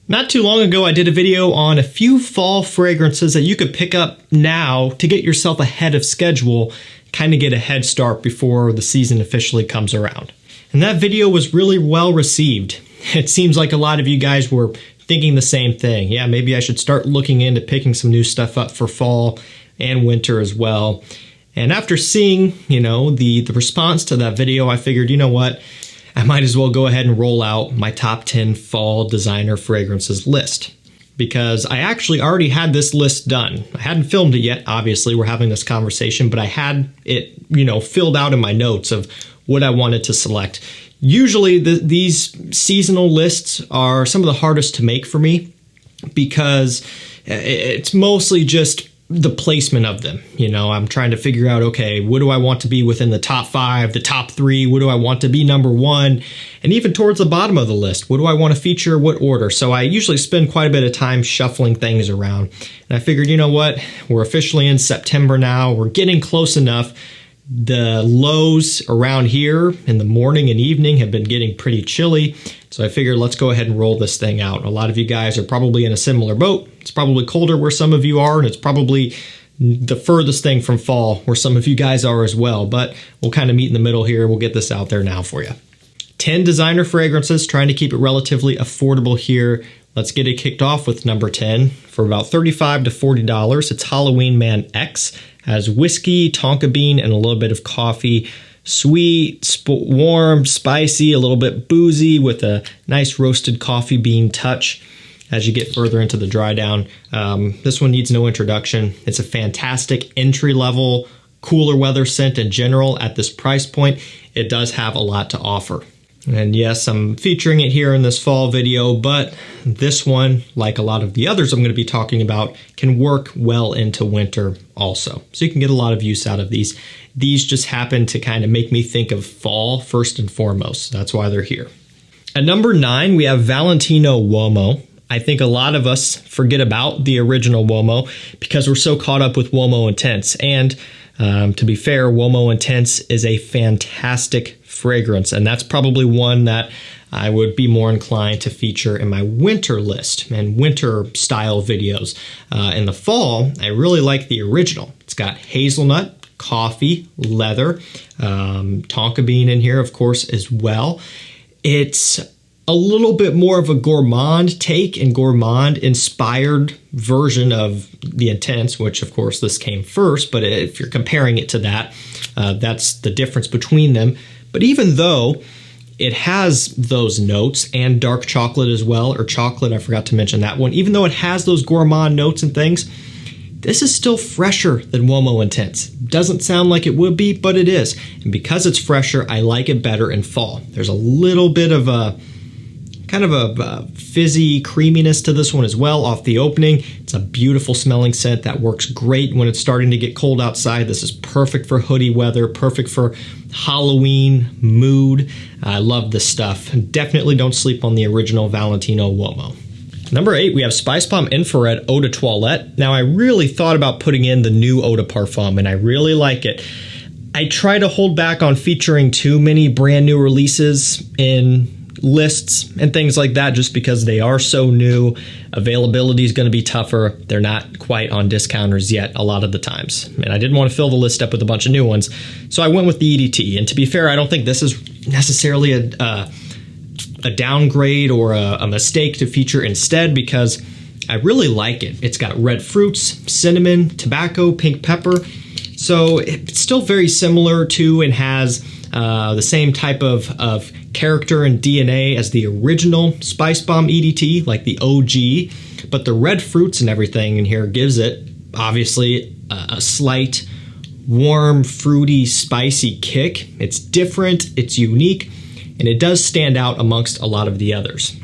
Not too long ago, I did a video on a few fall fragrances that you could pick up now to get yourself ahead of schedule, kind of get a head start before the season officially comes around. And that video was really well received. It seems like a lot of you guys were thinking the same thing. Yeah, maybe I should start looking into picking some new stuff up for fall and winter as well. And after seeing, the response to that video, I figured, you know what? I might as well go ahead and roll out my top 10 fall designer fragrances list, because I actually already had this list done. I hadn't filmed it yet, obviously, we're having this conversation, but I had it, filled out in my notes of what I wanted to select. Usually these seasonal lists are some of the hardest to make for me because it's mostly just the placement of them. I'm trying to figure out, okay, what do I want to be within the top 5, the top 3? What do I want to be number 1? And even towards the bottom of the list, what do I want to feature? What order? So I usually spend quite a bit of time shuffling things around. And I figured, you know what? We're officially in September now. We're getting close enough. The lows around here in the morning and evening have been getting pretty chilly. So I figured let's go ahead and roll this thing out. A lot of you guys are probably in a similar boat. It's probably colder where some of you are, and it's probably the furthest thing from fall where some of you guys are as well. But we'll kind of meet in the middle here. We'll get this out there now for you. 10 designer fragrances, trying to keep it relatively affordable here. Let's get it kicked off with number 10 for about $35 to $40. It's Halloween Man X. Has whiskey, tonka bean, and a little bit of coffee. Sweet, warm, spicy, a little bit boozy with a nice roasted coffee bean touch as you get further into the dry down. This one needs no introduction. It's a fantastic entry-level, cooler weather scent in general at this price point. It does have a lot to offer. And yes, I'm featuring it here in this fall video, but this one, like a lot of the others I'm going to be talking about, can work well into winter also. So you can get a lot of use out of these. These just happen to kind of make me think of fall first and foremost. That's why they're here. At number 9, we have Valentino UOMO. I think a lot of us forget about the original UOMO because we're so caught up with UOMO Intense. And to be fair, UOMO Intense is a fantastic fragrance, and that's probably one that I would be more inclined to feature in my winter list and winter style videos. In the fall, I really like the original. It's got hazelnut, coffee, leather, tonka bean in here, of course, as well. It's a little bit more of a gourmand take and gourmand inspired version of the Intense, which of course this came first, but if you're comparing it to that, that's the difference between them. But even though it has those notes and dark chocolate as well, or chocolate, I forgot to mention that one, even though it has those gourmand notes and things, this is still fresher than UOMO Intense. Doesn't sound like it would be, but it is. And because it's fresher, I like it better in fall. There's a little bit of a kind of a fizzy creaminess to this one as well off the opening. It's a beautiful smelling scent that works great when it's starting to get cold outside. This is perfect for hoodie weather, perfect for Halloween mood. I love this stuff. Definitely don't sleep on the original Valentino UOMO. Number 8, we have SpiceBomb Infrared Eau de Toilette. Now, I really thought about putting in the new Eau de Parfum, and I really like it. I try to hold back on featuring too many brand new releases in lists and things like that just because they are so new. Availability is going to be tougher. They're not quite on discounters yet a lot of the times. And I didn't want to fill the list up with a bunch of new ones. So I went with the EDT. And to be fair, I don't think this is necessarily a downgrade or a mistake to feature instead because I really like it. It's got red fruits, cinnamon, tobacco, pink pepper. So it's still very similar to and has the same type of character and DNA as the original SpiceBomb EDT, like the OG, but the red fruits and everything in here gives it, obviously, a slight, warm, fruity, spicy kick. It's different, it's unique, and it does stand out amongst a lot of the others.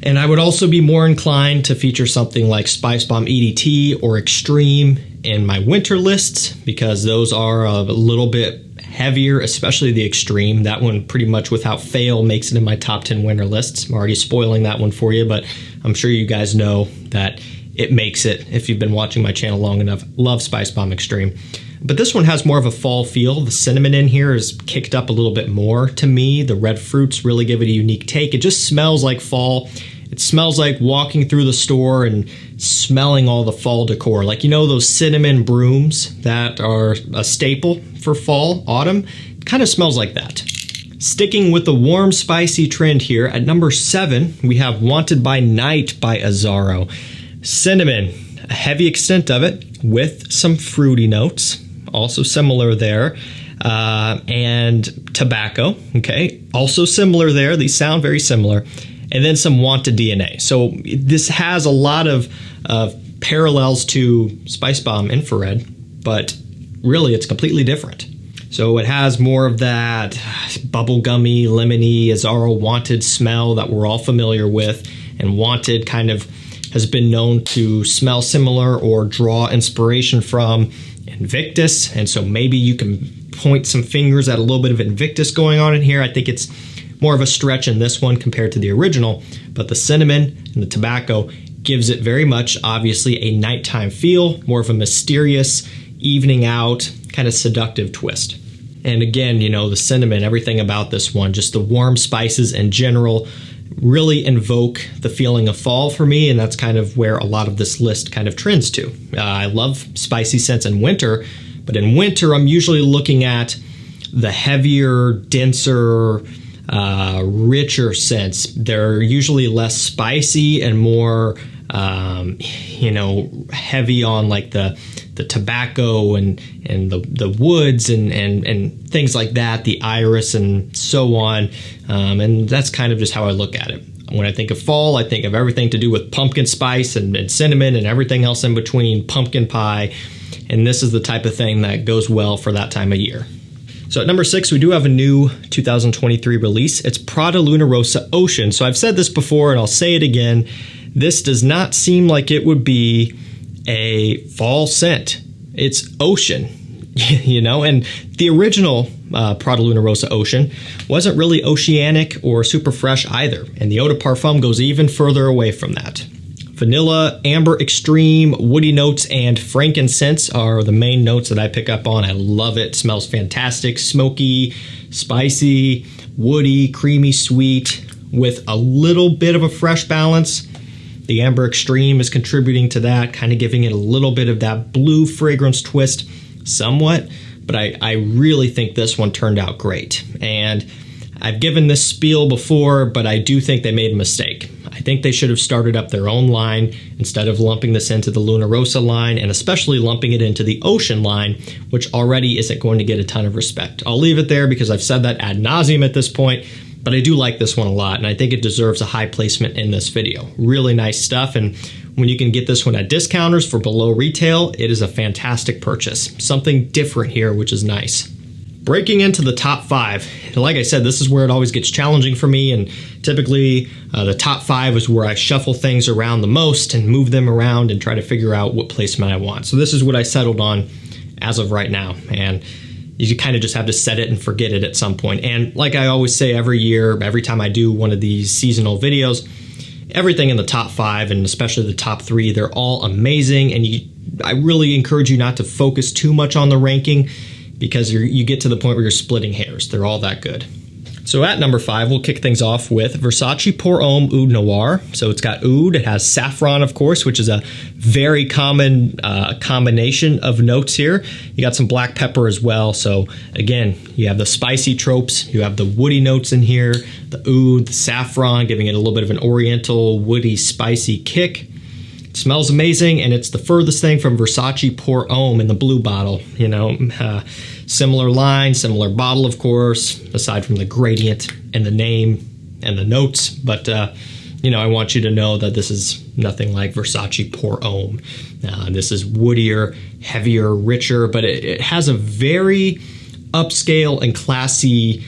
And I would also be more inclined to feature something like SpiceBomb EDT or Extreme in my winter lists because those are a little bit heavier, especially the Extreme. That one pretty much without fail makes it in my top 10 winter lists. I'm already spoiling that one for you, but I'm sure you guys know that it makes it if you've been watching my channel long enough. Love SpiceBomb Extreme. But this one has more of a fall feel. The cinnamon in here is kicked up a little bit more to me. The red fruits really give it a unique take. It just smells like fall. It smells like walking through the store and smelling all the fall decor. Like, you know, those cinnamon brooms that are a staple for fall, autumn? It kind of smells like that. Sticking with the warm, spicy trend here, at number 7, we have Wanted by Night by AZZARO. Cinnamon, a heavy extent of it with some fruity notes, also similar there. And tobacco, okay, also similar there. These sound very similar. And then some Wanted DNA. So this has a lot of parallels to SPICEBOMB Infrared, but really it's completely different. So it has more of that bubblegummy, lemony, AZZARO Wanted smell that we're all familiar with, and Wanted kind of has been known to smell similar or draw inspiration from Invictus, and so maybe you can point some fingers at a little bit of Invictus going on in here. I think it's more of a stretch in this one compared to the original, but the cinnamon and the tobacco gives it very much, obviously, a nighttime feel, more of a mysterious, evening out, kind of seductive twist. And again, you know, the cinnamon, everything about this one, just the warm spices in general, really invoke the feeling of fall for me, and that's kind of where a lot of this list kind of trends to. I love spicy scents in winter, but in winter I'm usually looking at the heavier, denser, richer scents. They're usually less spicy and more, you know, heavy on like the tobacco and the woods and things like that, the iris and so on. And that's kind of just how I look at it. When I think of fall, I think of everything to do with pumpkin spice and cinnamon and everything else in between, pumpkin pie. And this is the type of thing that goes well for that time of year. So at number 6, we do have a new 2023 release. It's Prada Luna Rossa Ocean. So I've said this before and I'll say it again. This does not seem like it would be a fall scent. It's ocean, you know, and the original Prada Luna Rossa Ocean wasn't really oceanic or super fresh either. And the Eau de Parfum goes even further away from that. Vanilla, amber extreme, woody notes, and frankincense are the main notes that I pick up on. I love it. It smells fantastic. Smoky, spicy, woody, creamy, sweet, with a little bit of a fresh balance. The amber extreme is contributing to that, kind of giving it a little bit of that blue fragrance twist somewhat. But I really think this one turned out great. And I've given this spiel before, but I do think they made a mistake. I think they should have started up their own line instead of lumping this into the Luna Rossa line, and especially lumping it into the Ocean line, which already isn't going to get a ton of respect. I'll leave it there because I've said that ad nauseum at this point, but I do like this one a lot, and I think it deserves a high placement in this video. Really nice stuff, and when you can get this one at discounters for below retail, it is a fantastic purchase. Something different here, which is nice. Breaking into the top 5, like I said, this is where it always gets challenging for me, and typically the top 5 is where I shuffle things around the most and move them around and try to figure out what placement I want. So this is what I settled on as of right now, and you kind of just have to set it and forget it at some point. And like I always say every year, every time I do one of these seasonal videos, everything in the top 5 and especially the top 3, they're all amazing, and I really encourage you not to focus too much on the ranking, because you get to the point where you're splitting hairs. They're all that good. So at number 5, we'll kick things off with Versace Pour Homme Oud Noir. So it's got oud, it has saffron, of course, which is a very common combination of notes here. You got some black pepper as well. So again, you have the spicy tropes, you have the woody notes in here, the oud, the saffron, giving it a little bit of an oriental, woody, spicy kick. It smells amazing, and it's the furthest thing from Versace Pour Homme in the blue bottle. You know, similar line, similar bottle, of course, aside from the gradient and the name and the notes. But, you know, I want you to know that this is nothing like Versace Pour Homme. This is woodier, heavier, richer, but it has a very upscale and classy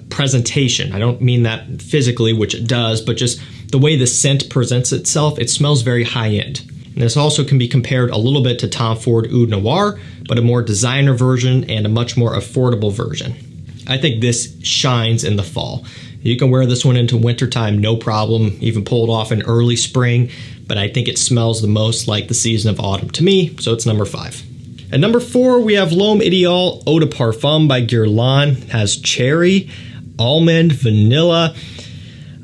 presentation. I don't mean that physically, which it does, but just the way the scent presents itself, it smells very high-end. And this also can be compared a little bit to Tom Ford Oud Noir, but a more designer version and a much more affordable version. I think this shines in the fall. You can wear this one into wintertime, no problem, even pull it off in early spring, but I think it smells the most like the season of autumn to me, so it's number 5. At number 4, we have L'Homme Ideal Eau de Parfum by GUERLAIN. It has cherry, almond, vanilla.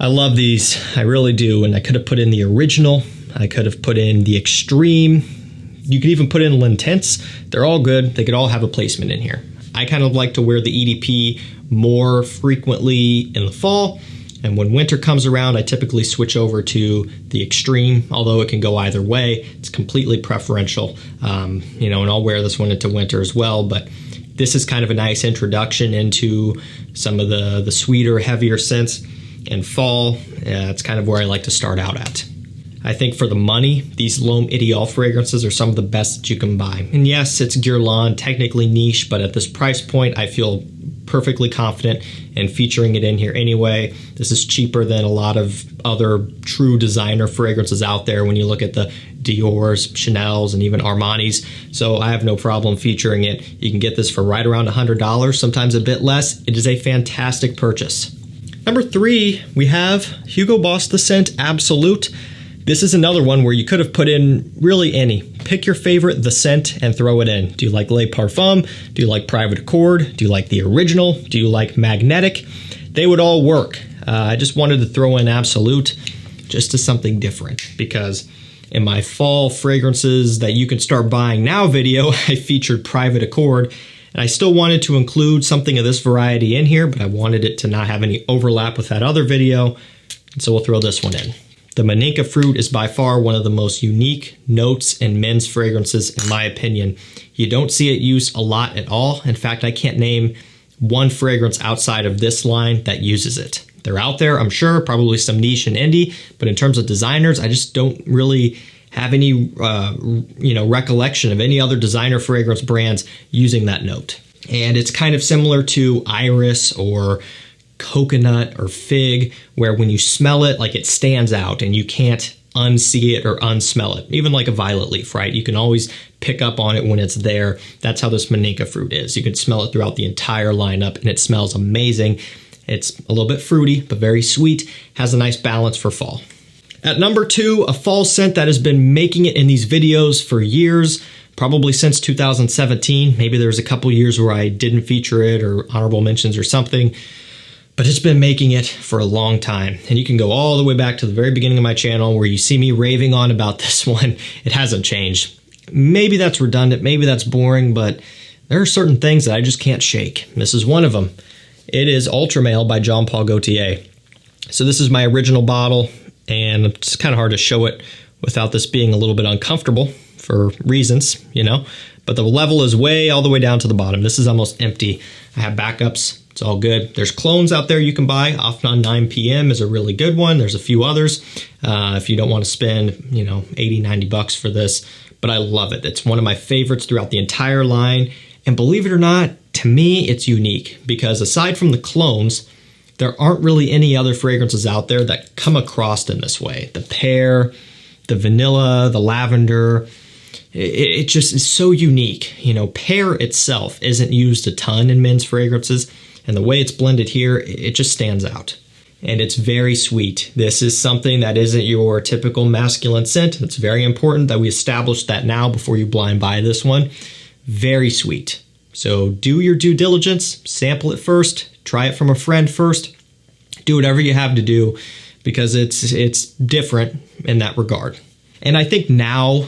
I love these, I really do, and I could have put in the original, I could have put in the extreme, you could even put in l'intense. They're all good, they could all have a placement in here. I kind of like to wear the EDP more frequently in the fall, and when winter comes around, I typically switch over to the extreme, although it can go either way. It's completely preferential, and I'll wear this one into winter as well, but this is kind of a nice introduction into some of the sweeter, heavier scents in fall. It's kind of where I like to start out at. I think for the money, these L'Homme Ideal fragrances are some of the best that you can buy. And yes, it's Guerlain, technically niche, but at this price point, I feel perfectly confident in featuring it in here anyway. This is cheaper than a lot of other true designer fragrances out there when you look at the Dior's, Chanel's, and even Armani's. So I have no problem featuring it. You can get this for right around $100, sometimes a bit less. It is a fantastic purchase. Number 3, we have Hugo Boss The Scent Absolute. This is another one where you could have put in really any. Pick your favorite, the scent, and throw it in. Do you like Le Parfum? Do you like Private Accord? Do you like the original? Do you like Magnetic? They would all work. I just wanted to throw in Absolute just as something different, because in my fall fragrances that you can start buying now video, I featured Private Accord, and I still wanted to include something of this variety in here, but I wanted it to not have any overlap with that other video, and so we'll throw this one in. The Maninka fruit is by far one of the most unique notes in men's fragrances, in my opinion. You don't see it used a lot at all. In fact, I can't name one fragrance outside of this line that uses it. They're out there, I'm sure, probably some niche and indie, but in terms of designers, I just don't really have any recollection of any other designer fragrance brands using that note. And it's kind of similar to iris or coconut or fig, where when you smell it, like, it stands out and you can't unsee it or unsmell it. Even like a violet leaf, right? You can always pick up on it when it's there. That's how this Maninka fruit is. You can smell it throughout the entire lineup and it smells amazing. It's a little bit fruity, but very sweet. Has a nice balance for fall. At number 2, a fall scent that has been making it in these videos for years, probably since 2017. Maybe there's a couple years where I didn't feature it or honorable mentions or something, but it's been making it for a long time. And you can go all the way back to the very beginning of my channel where you see me raving on about this one. It hasn't changed. Maybe that's redundant, maybe that's boring, but there are certain things that I just can't shake. This is one of them. It is Ultra Male by Jean Paul Gaultier. So this is my original bottle, and it's kind of hard to show it without this being a little bit uncomfortable for reasons, but the level is way all the way down to the bottom. This is almost empty. I have backups. It's all good. There's clones out there you can buy. Afnan 9 PM is a really good one. There's a few others if you don't want to spend, $80, $90 for this. But I love it. It's one of my favorites throughout the entire line. And believe it or not, to me, it's unique because aside from the clones, there aren't really any other fragrances out there that come across in this way. The pear, the vanilla, the lavender, it just is so unique. Pear itself isn't used a ton in men's fragrances. And the way it's blended here, it just stands out. And it's very sweet. This is something that isn't your typical masculine scent. It's very important that we establish that now before you blind buy this one. Very sweet. So do your due diligence, sample it first, try it from a friend first, do whatever you have to do because it's different in that regard. And I think now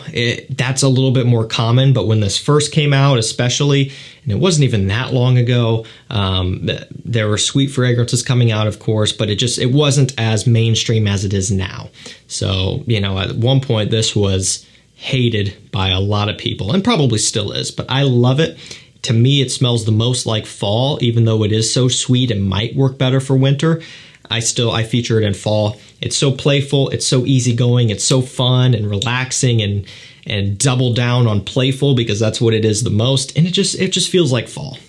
that's a little bit more common, but when this first came out especially, and it wasn't even that long ago, there were sweet fragrances coming out, of course, but it wasn't as mainstream as it is now. So, at one point this was hated by a lot of people and probably still is, but I love it. To me, it smells the most like fall, even though it is so sweet and might work better for winter. I feature it in fall. It's so playful, it's so easygoing, it's so fun and relaxing and double down on playful because that's what it is the most, and it just feels like fall.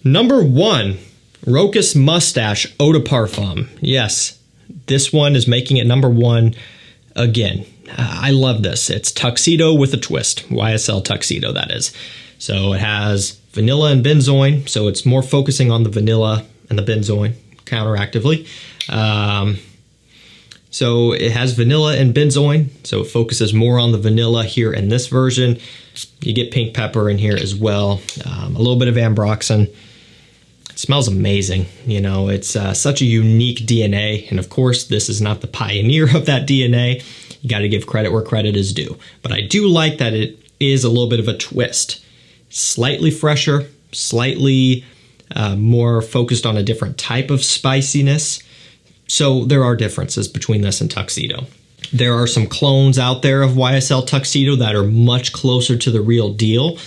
Number 1, ROCHAS Moustache Eau de Parfum. Yes, this one is making it number 1 again. I love this. It's tuxedo with a twist. YSL tuxedo, that is. So it has vanilla and benzoin, so it's more focusing on the vanilla and the benzoin counteractively. So it has vanilla and benzoin, so it focuses more on the vanilla here in this version. You get pink pepper in here as well, a little bit of ambroxan. It's smells amazing. You know, it's such a unique DNA. And of course, this is not the pioneer of that DNA. You got to give credit where credit is due. But I do like that it is a little bit of a twist. Slightly fresher, slightly more focused on a different type of spiciness. So there are differences between this and Tuxedo. There are some clones out there of YSL Tuxedo that are much closer to the real deal.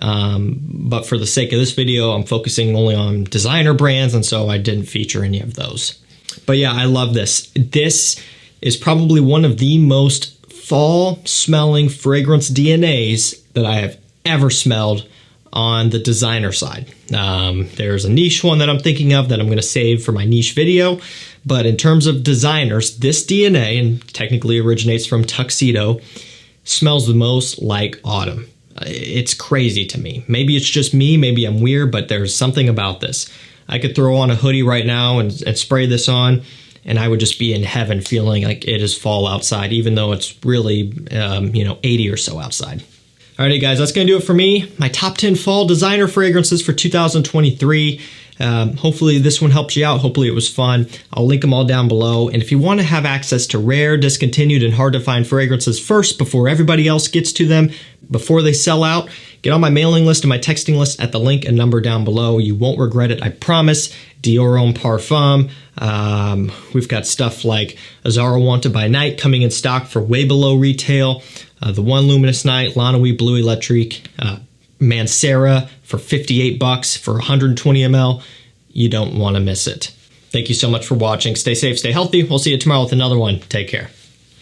But for the sake of this video, I'm focusing only on designer brands, and so I didn't feature any of those. But yeah, I love this. This is probably one of the most fall-smelling fragrance DNAs that I have ever smelled on the designer side. There's a niche one that I'm thinking of that I'm going to save for my niche video. But in terms of designers, this DNA, and technically originates from Tuxedo, smells the most like autumn. It's crazy to me. Maybe it's just me, maybe I'm weird, but there's something about this. I could throw on a hoodie right now and spray this on, and I would just be in heaven feeling like it is fall outside, even though it's really, 80 or so outside. Alrighty guys, that's going to do it for me. My top 10 fall designer fragrances for 2023. Hopefully this one helps you out. Hopefully it was fun. I'll link them all down below. And if you want to have access to rare, discontinued, and hard to find fragrances first before everybody else gets to them, before they sell out, get on my mailing list and my texting list at the link and number down below. You won't regret it, I promise. Dior Homme Parfum. We've got stuff like AZZARO Wanted by Night coming in stock for way below retail. The One Luminous Night, Lanoi Bleu Electrique, Mancera for $58 for 120 ml. You don't want to miss it. Thank you so much for watching. Stay safe, stay healthy. We'll see you tomorrow with another one. Take care.